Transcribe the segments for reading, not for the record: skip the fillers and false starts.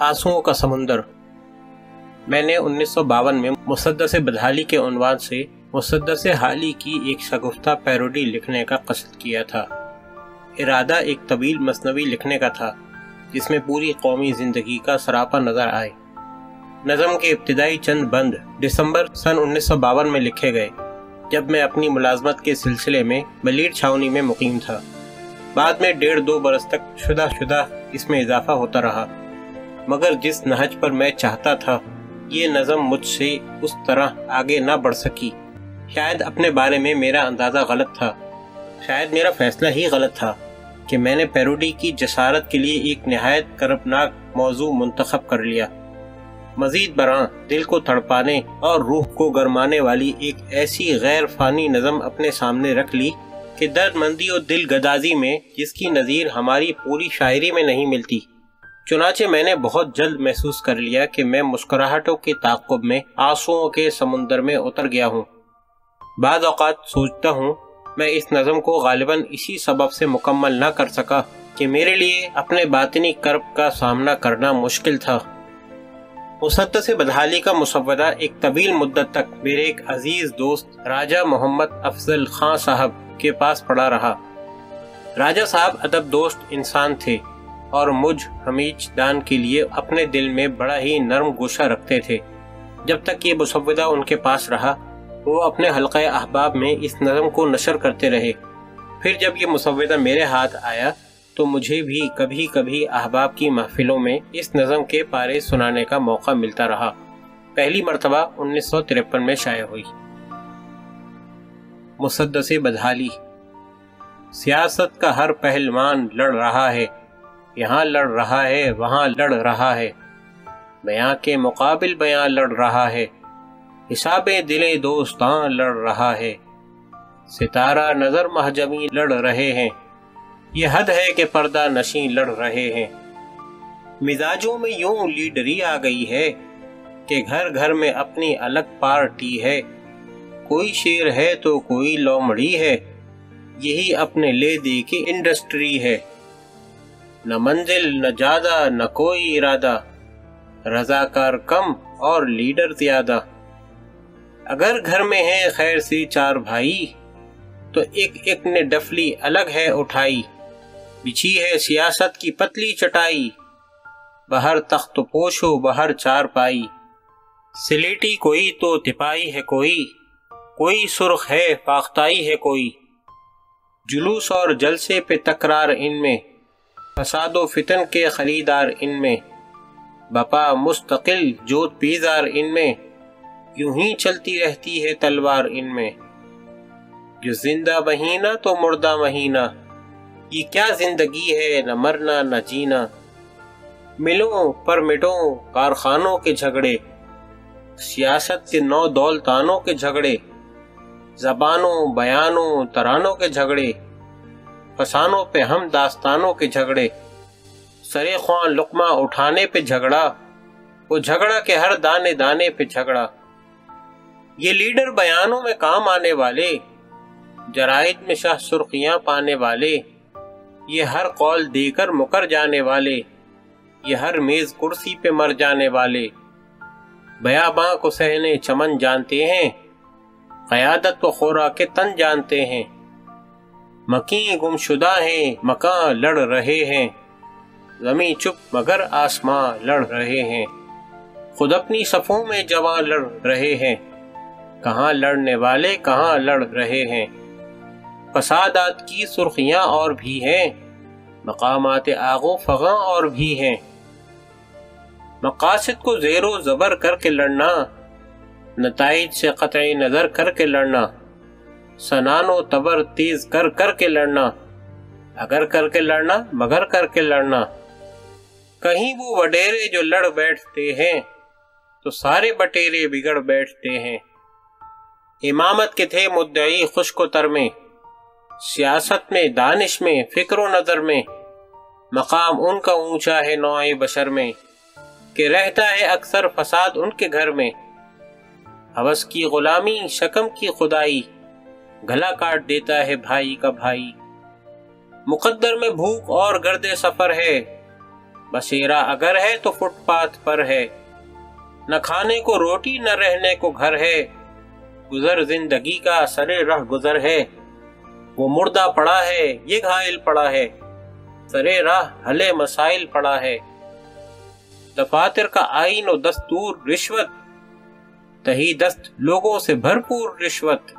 آنسوؤں کا سمندر۔ میں نے 1952 میں مسدس بدحالی کے عنوان سے مسدس حالی کی ایک شگفتہ پیروڈی لکھنے کا قصد کیا تھا۔ ارادہ ایک طویل مثنوی لکھنے کا تھا جس میں پوری قومی زندگی کا سراپا نظر آئے۔ نظم کے ابتدائی چند بند دسمبر سن 1952 میں لکھے گئے جب میں اپنی ملازمت کے سلسلے میں بلیڈ چھاونی میں مقیم تھا۔ بعد میں 1.5-2 برس تک شدہ اس میں اضافہ ہوتا رہا، مگر جس نہج پر میں چاہتا تھا یہ نظم مجھ سے اس طرح آگے نہ بڑھ سکی۔ شاید اپنے بارے میں میرا اندازہ غلط تھا، شاید میرا فیصلہ ہی غلط تھا کہ میں نے پیروڈی کی جسارت کے لیے ایک نہایت کربناک موضوع منتخب کر لیا۔ مزید برآں دل کو تڑپانے اور روح کو گرمانے والی ایک ایسی غیر فانی نظم اپنے سامنے رکھ لی کہ درد مندی اور دل گدازی میں جس کی نظیر ہماری پوری شاعری میں نہیں ملتی۔ چنانچہ میں نے بہت جلد محسوس کر لیا کہ میں مسکراہٹوں کے تعاقب میں آنسوؤں کے سمندر میں اتر گیا ہوں۔ بعض اوقات سوچتا ہوں میں اس نظم کو غالباً اسی سبب سے مکمل نہ کر سکا کہ میرے لیے اپنے باطنی کرب کا سامنا کرنا مشکل تھا۔ مسدس بدحالی کا مسودہ ایک طویل مدت تک میرے ایک عزیز دوست راجہ محمد افضل خان صاحب کے پاس پڑا رہا۔ راجہ صاحب ادب دوست انسان تھے اور مجھ حمیج دان کے لیے اپنے دل میں بڑا ہی نرم گوشہ رکھتے تھے۔ جب تک یہ مسودہ ان کے پاس رہا وہ اپنے حلقہ احباب میں اس نظم کو نشر کرتے رہے۔ پھر جب یہ مسودہ میرے ہاتھ آیا تو مجھے بھی کبھی کبھی احباب کی محفلوں میں اس نظم کے پارے سنانے کا موقع ملتا رہا۔ پہلی مرتبہ 1953 میں شائع ہوئی۔ مسدس بدحالی۔ سیاست کا ہر پہلوان لڑ رہا ہے، یہاں لڑ رہا ہے وہاں لڑ رہا ہے، بیاں کے مقابل بیاں لڑ رہا ہے، حساب دل دوستاں لڑ رہا ہے، ستارہ نظر مہجمی لڑ رہے ہیں، یہ حد ہے کہ پردہ نشیں لڑ رہے ہیں۔ مزاجوں میں یوں لیڈری آ گئی ہے کہ گھر گھر میں اپنی الگ پارٹی ہے، کوئی شیر ہے تو کوئی لومڑی ہے، یہی اپنے لے دے کے انڈسٹری ہے، نہ منزل نہ جادہ نہ کوئی ارادہ، رضاکار کم اور لیڈر زیادہ، اگر گھر میں ہیں خیر سے 4 بھائی تو ایک نے ڈفلی الگ ہے اٹھائی، بچھی ہے سیاست کی پتلی چٹائی، بہر تخت پوش و بہر 4 پائی، سلیٹی کوئی تو تپائی ہے کوئی سرخ ہے فاختائی ہے کوئی، جلوس اور جلسے پہ تکرار ان میں، فساد و فتن کے خریدار ان میں، بپا مستقل جوت پیزار ان میں، یوں ہی چلتی رہتی ہے تلوار ان میں، جو زندہ مہینہ تو مردہ مہینہ، یہ کیا زندگی ہے نہ مرنا نہ جینا، ملوں پرمٹوں کارخانوں کے جھگڑے، سیاست کے 9 دولتانوں کے جھگڑے، زبانوں بیانوں ترانوں کے جھگڑے، فسانوں پہ ہم داستانوں کے جھگڑے، سرے خواں لقمہ اٹھانے پہ جھگڑا، وہ جھگڑا کے ہر دانے دانے پہ جھگڑا، یہ لیڈر بیانوں میں کام آنے والے، جرائد میں شاہ سرخیاں پانے والے، یہ ہر قول دے کر مکر جانے والے، یہ ہر میز کرسی پہ مر جانے والے، بیاباں کو سہنے چمن جانتے ہیں، قیادت و خوراک کے تن جانتے ہیں، مکیں گم شدہ ہیں مکاں لڑ رہے ہیں، زمیں چپ مگر آسماں لڑ رہے ہیں، خود اپنی صفوں میں جواں لڑ رہے ہیں، کہاں لڑنے والے کہاں لڑ رہے ہیں، فسادات کی سرخیاں اور بھی ہیں، مقامات آغو فغاں اور بھی ہیں، مقاصد کو زیر و زبر کر کے لڑنا، نتائج سے قطع نظر کر کے لڑنا، سنان و تبر تیز کر کر کے لڑنا، اگر کر کے لڑنا مگر کر کے لڑنا، کہیں وہ وڈیرے جو لڑ بیٹھتے ہیں تو سارے بٹیرے بگڑ بیٹھتے ہیں، امامت کے تھے مدعی خشک و تر میں، سیاست میں دانش میں فکر و نظر میں، مقام ان کا اونچا ہے نوع بشر میں، کہ رہتا ہے اکثر فساد ان کے گھر میں، ہوس کی غلامی شکم کی خدائی، گلا کاٹ دیتا ہے بھائی کا بھائی، مقدر میں بھوک اور گرد سفر ہے، بسیرا اگر ہے تو فٹ پاتھ پر ہے، نہ کھانے کو روٹی نہ رہنے کو گھر ہے، گزر زندگی کا سرے رہ گزر ہے، وہ مردہ پڑا ہے یہ گھائل پڑا ہے، سرے راہ حل مسائل پڑا ہے، دفاتر کا آئین و دستور رشوت، تہی دست لوگوں سے بھرپور رشوت،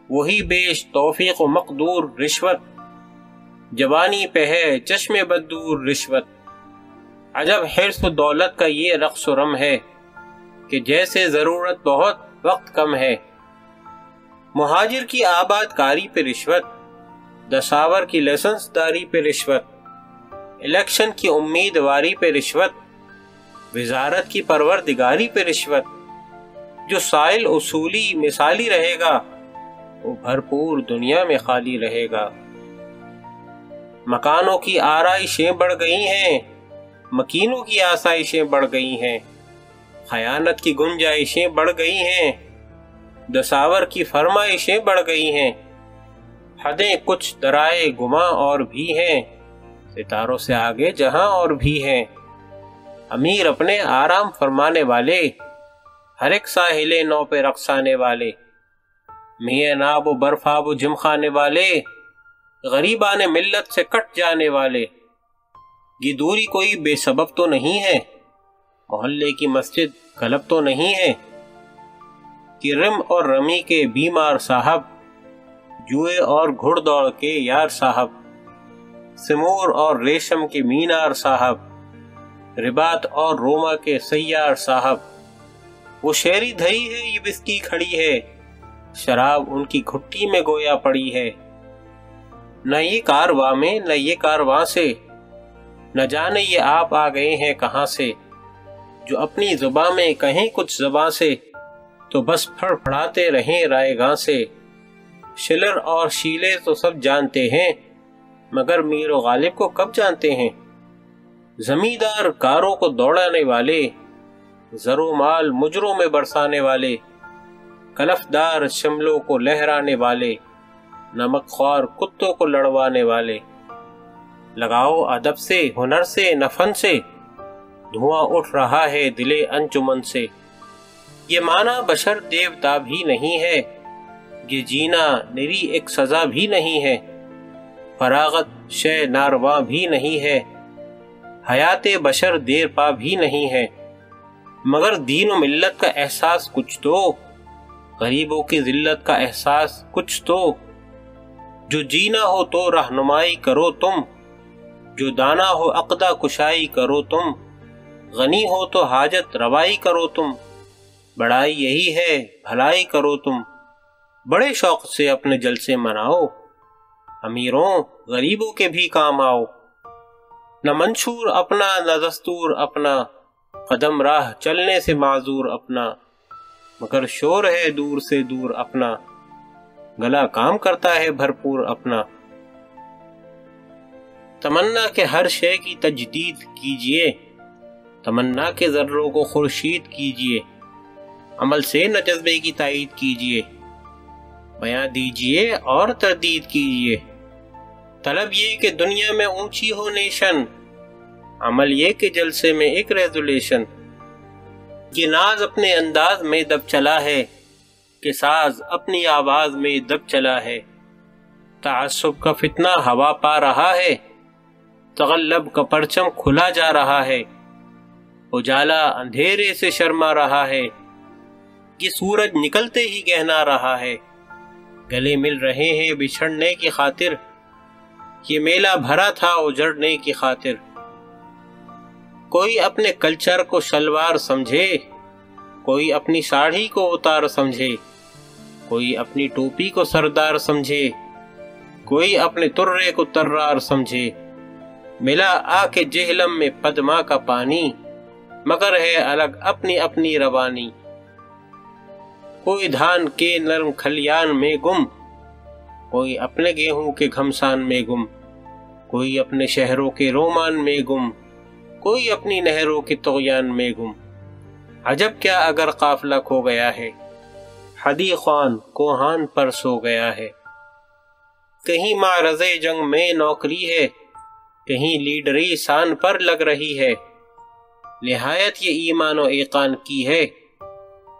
وہی بیش توفیق و مقدور رشوت، جوانی پہ ہے چشم بدور رشوت، عجب حرص و دولت کا یہ رقص و رم ہے کہ جیسے ضرورت بہت وقت کم ہے، مہاجر کی آباد کاری پہ رشوت، دساور کی لائسنس داری پہ رشوت، الیکشن کی امیدواری پہ رشوت، وزارت کی پروردگاری پہ رشوت، جو سائل اصولی مثالی رہے گا وہ بھرپور دنیا میں خالی رہے گا، مکانوں کی آرائشیں بڑھ گئی ہیں، مکینوں کی آسائشیں بڑھ گئی ہیں، خیانت کی گنجائشیں بڑھ گئی ہیں، دساور کی فرمائشیں بڑھ گئی ہیں، حدیں کچھ درائے گماں اور بھی ہیں، ستاروں سے آگے جہاں اور بھی ہیں، امیر اپنے آرام فرمانے والے، ہر ایک ساحل نو پہ رقصانے والے، میاں ناب و برفاب و جم خانے والے، غریبان ملت سے کٹ جانے والے، یہ دوری کوئی بے سبب تو نہیں ہے، محلے کی مسجد کلب تو نہیں ہے، کہ رم اور رمی کے بیمار صاحب، جوئے اور گھڑ دوڑ کے یار صاحب، سمور اور ریشم کے مینار صاحب، رباط اور روما کے سیار صاحب، وہ شیری دھری ہے یہ بسکی کھڑی ہے، شراب ان کی گھٹی میں گویا پڑی ہے، نہ یہ کارواں میں نہ یہ کارواں سے، نہ جانے یہ آپ آ گئے ہیں کہاں سے، جو اپنی زباں میں کہیں کچھ زباں سے، تو بس پھڑ پھڑاتے رہیں رائے گاں سے، شلر اور شیلے تو سب جانتے ہیں، مگر میر و غالب کو کب جانتے ہیں، زمیندار کاروں کو دوڑانے والے، زر و مال مجروں میں برسانے والے، کلفدار شملوں کو لہرانے والے، نمک خوار کتوں کو لڑوانے والے، لگاؤ ادب سے ہنر سے نہ فن سے، دھواں اٹھ رہا ہے دل انجمن سے، یہ معنی بشر دیوتا بھی نہیں ہے، یہ جینا نری ایک سزا بھی نہیں ہے، فراغت شے نارواں بھی نہیں ہے، حیات بشر دیر پا بھی نہیں ہے، مگر دین و ملت کا احساس کچھ تو، غریبوں کی ذلت کا احساس کچھ تو، جو جینا ہو تو رہنمائی کرو تم، جو دانا ہو عقدہ کشائی کرو تم، غنی ہو تو حاجت روائی کرو تم، بڑائی یہی ہے بھلائی کرو تم، بڑے شوق سے اپنے جلسے مناؤ، امیروں غریبوں کے بھی کام آؤ، نہ منشور اپنا نہ دستور اپنا، قدم راہ چلنے سے معذور اپنا، مگر شور ہے دور سے دور اپنا، گلا کام کرتا ہے بھرپور اپنا، تمنا کے ہر شے کی تجدید کیجئے، تمنا کے ذروں کو خورشید کیجئے، عمل سے نہ جذبے کی تائید کیجئے، بیاں دیجئے اور تردید کیجئے، طلب یہ کہ دنیا میں اونچی ہو نیشن، عمل یہ کہ جلسے میں ایک ریزولیشن، یہ ناز اپنے انداز میں دب چلا ہے کہ ساز اپنی آواز میں دب چلا ہے، تعصب کا فتنہ ہوا پا رہا ہے، تغلب کا پرچم کھلا جا رہا ہے، اجالا اندھیرے سے شرما رہا ہے، یہ سورج نکلتے ہی گہنا رہا ہے، گلے مل رہے ہیں بچھڑنے کی خاطر، یہ میلہ بھرا تھا اجڑنے کی خاطر، کوئی اپنے کلچر کو شلوار سمجھے، کوئی اپنی ساڑھی کو اتار سمجھے، کوئی اپنی ٹوپی کو سردار سمجھے، کوئی اپنے ترے کو ترار سمجھے، ملا آ کے جہلم میں پدما کا پانی، مگر ہے الگ اپنی اپنی روانی، کوئی دھان کے نرم کھلیان میں گم، کوئی اپنے گیہوں کے گھمسان میں گم، کوئی اپنے شہروں کے رومان میں گم، کوئی اپنی نہروں کے طغیان میں گم، عجب کیا اگر قافلہ کھو گیا ہے، حدی خوان کوہان پر سو گیا ہے، کہیں معرض جنگ میں نوکری ہے، کہیں لیڈری سان پر لگ رہی ہے، نہایت یہ ایمان و ایقان کی ہے،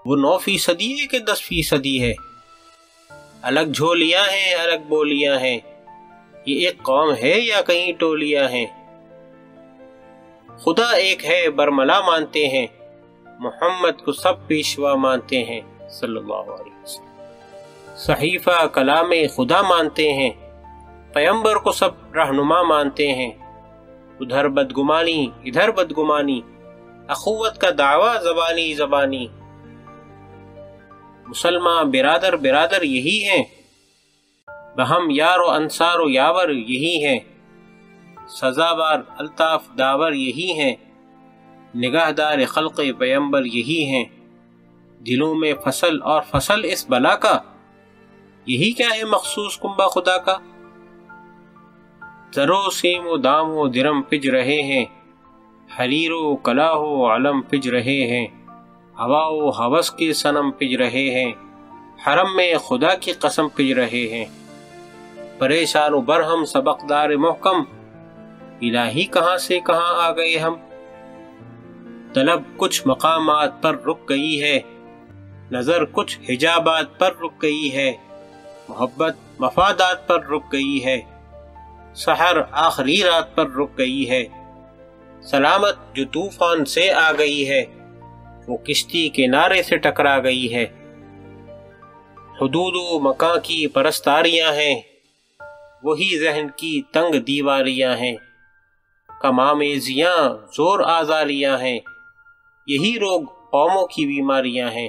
وہ 9% ہے کہ 10% ہے، الگ جھولیاں ہیں الگ بولیاں ہیں، یہ ایک قوم ہے یا کہیں ٹولیاں ہیں، خدا ایک ہے برملا مانتے ہیں، محمد کو سب پیشوا مانتے ہیں صلی اللہ علیہ وسلم، صحیفہ کلام خدا مانتے ہیں، پیغمبر کو سب رہنما مانتے ہیں، ادھر بدگمانی ادھر بدگمانی، اخوت کا دعویٰ زبانی زبانی، مسلمان برادر برادر یہی ہیں، بہم یار و انصار و یاور یہی ہیں، سزاوار الطاف داور یہی ہیں، نگہدار خلق پیغمبر یہی ہیں، دلوں میں فصل اور فصل اس بلا کا، یہی کیا ہے مخصوص کنبہ خدا کا، زر و سیم و دام و درم پج رہے ہیں، حریر و کلاہ و علم پج رہے ہیں، ہوا و ہوس کے صنم پج رہے ہیں، حرم میں خدا کی قسم پج رہے ہیں، پریشان و برہم سبقدار محکم، الہی کہاں سے کہاں آ گئے ہم، طلب کچھ مقامات پر رک گئی ہے، نظر کچھ حجابات پر رک گئی ہے، محبت مفادات پر رک گئی ہے، سحر آخری رات پر رک گئی ہے، سلامت جو طوفان سے آ گئی ہے، وہ کشتی کنارے سے ٹکرا گئی ہے، حدود و مکان کی پرستاریاں ہیں، وہی ذہن کی تنگ دیواریاں ہیں، کمامیزیاں زور آزاریاں ہیں، یہی روگ قوموں کی بیماریاں ہیں،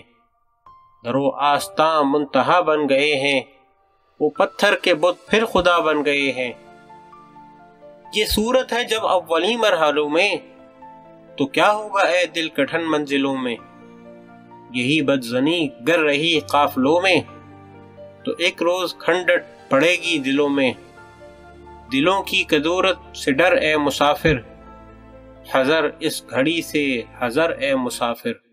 در و آستاں منتہا بن گئے ہیں، وہ پتھر کے بت پھر خدا بن گئے ہیں، یہ صورت ہے جب اولین مرحلوں میں، تو کیا ہوگا اے دل کٹھن منزلوں میں، یہی بدزنی گر رہی قافلوں میں، تو ایک روز کھنڈٹ پڑے گی دلوں میں، دلوں کی کدورت سے ڈر اے مسافر، حذر اس گھڑی سے حذر اے مسافر۔